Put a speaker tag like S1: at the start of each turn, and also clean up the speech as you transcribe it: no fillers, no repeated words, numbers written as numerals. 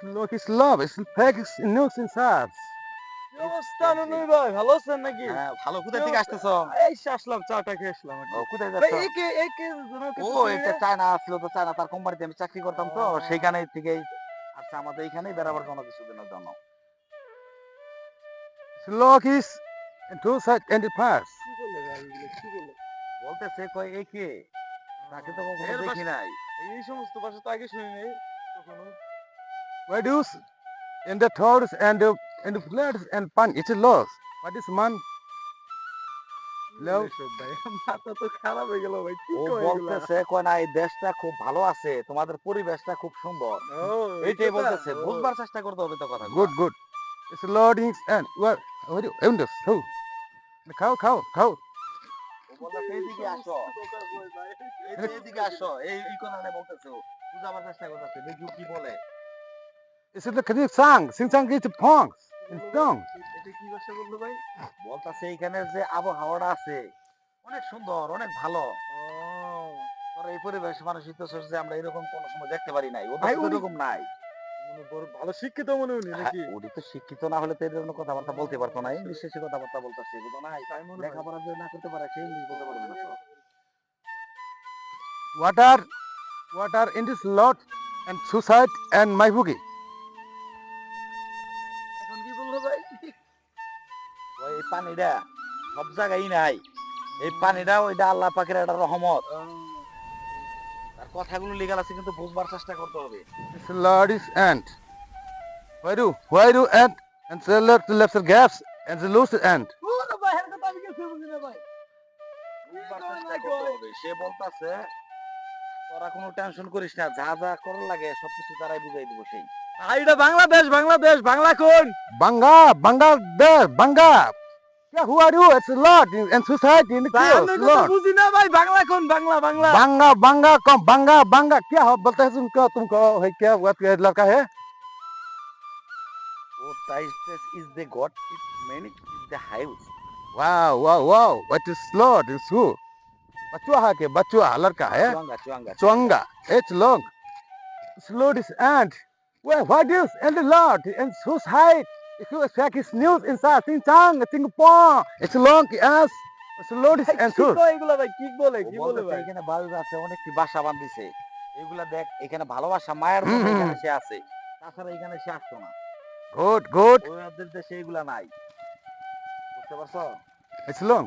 S1: Look, it's love. It's fake. It's news inside.
S2: কি অবস্থা নুনুই ভাই, ভালো আছেন নাকি?
S3: হ্যাঁ, ভালো।
S2: কি
S3: কোথা থেকে
S2: অবস্থা?
S3: আসতেছো?
S2: এই আসলাম, চাটা খেয়ে আসলাম আর
S3: ও,
S2: কি।
S3: কোথায়
S2: ভাই
S3: যাচ্ছ?
S2: একে জন্য
S3: ও,
S2: কিছু চিনি
S3: এটা
S2: না।
S3: চায়না আসলো তো, চায়না তার কোম্পানিতে আমি চাকরি করতাম তো,
S2: ও
S3: সেইখানে থেকেই আচ্ছা আমাদের এইখানেই বেড়াবার জন্য কিছুদিনের জন্য।
S1: Look, is two side and the past.
S2: কি বলে ভাই এগুলো, কি বলে?
S3: বলতেছে কয় এ কে? তাকে তো কখনো
S2: এর
S3: দেখি
S2: ভাষা,
S3: নাই।
S2: এই সমস্ত ভাষা তো আগে শুনি নাই কখনো।
S1: Why do you in the thoughts and the floods and pan? It's a loss. What is man?
S2: কি বলে
S1: Love.
S2: এসব ভাই? মাথা তো খারাপ হয়ে গেল ভাই, কি
S3: ও
S2: কয় এগুলা?
S3: বলতেছে কয় না, এই দেশটা খুব ভালো আছে, তোমাদের পরিবেশটা খুব সুন্দর।
S2: ও এই
S3: এইটাই
S2: কথা?
S3: বলতেছে,
S2: ও
S3: বুঝবার চেষ্টা করতে হবে তো কথাগুলো।
S1: Good, good. It's loading and what do you? And this. Who? The cow.
S3: ও বলতেছে
S2: এই
S3: এইদিকে আসো,
S2: সমস্ত কথা কয় ভাই।
S3: এইদিকে আসো, এই কথাটা বলতেছে ও। বুঝাবার চেষ্টা করতেছে, দেখি ও কি বলে।
S1: It's the Kadir song. Sing song is the pongs.
S2: কি
S1: In
S2: বললো ভাই?
S1: song.
S2: এটা কি ভাষা বললো ভাই?
S3: বলতেছে এইখানের যে আবহাওয়াটা আছে অনেক সুন্দর, অনেক ভালো।
S2: ও
S3: তোর এই পরিবেশ মানসিক যে আমরা এরকম কোনো সময় দেখতে পারি নাই,
S2: ভাই
S3: ওদের তো
S2: উনি
S3: এরকম নাই।
S2: মনে বড় ভালো শিক্ষিত মনে উনি
S3: হ্যাঁ,
S2: নাকি?
S3: উনি তো শিক্ষিত না হলে তো এই ধরনের কথাবার্তা বলতে পারতো না। ইংলিশে সে কথাবার্তা বলতেছে, এগুলো নাই।
S2: তাই মনে হয়।
S3: লেখাপড়া যদি না করতে পারে সে ইংলিশ বলতে পারবে না তো।
S1: What are in this lot and suicide and my boogie?
S2: এখন কি বললো ভাই?
S3: ওই এই পানিটা সব জায়গায় নাই। এই পানিটা ওইটা আল্লাহ পাকের একটা রহমত। তার কথাগুলো লিগাল আছে কিন্তু বুঝবার চেষ্টা করতে হবে।
S1: This lot is ant. Why do and the left gaps and the loose ant?
S2: ওরে ভাই এর কথা আমি কিছু বুঝি না ভাই।
S3: বুঝবার
S2: কয়
S3: চেষ্টা
S2: না
S3: করতে
S2: কয়?
S3: হবে। সে বলতাছে তোরা কোনো টেনশন করিস না, যা যা করার লাগে সবকিছু তারাই বুঝাই দিব সেই।
S2: এটা বাংলাদেশ, বাংলা কোন?
S1: Banga. Yeah, who are you? It's a lot and suicide in the
S2: ভাই
S1: chaos.
S2: আমি তো
S1: Lot.
S2: বুঝি না ভাই, বাংলা কোন? বাংলা।
S1: Banga कौन banga क्या हो बोलते हैं तुमको है क्या what लड़का है
S3: ও টাইসেস is the God, it many is the house.
S1: wow what is Lord is who बचुआ लड़का है
S3: চুয়াঙ্গা।
S1: चुंगा it's long it's Lord is ant well what is and the Lord and whose height if you check his news inside sing chang sing pong it's long yes it's Lord is
S2: ভাই
S1: and
S2: কি
S1: who
S2: কয় এগুলা ভাই? কি বলে?
S3: ও
S2: কি বলে
S3: বলতেছে
S2: ভাই?
S3: এখানে বায়ু আছে, অনেকটি বাসা বাঁধিছে। এগুলা দেখ, এখানে ভালোবাসা মায়ের মতো এখানে সে আছে। তাছাড়া এখানে সে আসতো না।
S1: good
S3: ওদের দেশে এগুলা নাই। বুঝতে পারছো?
S1: it's long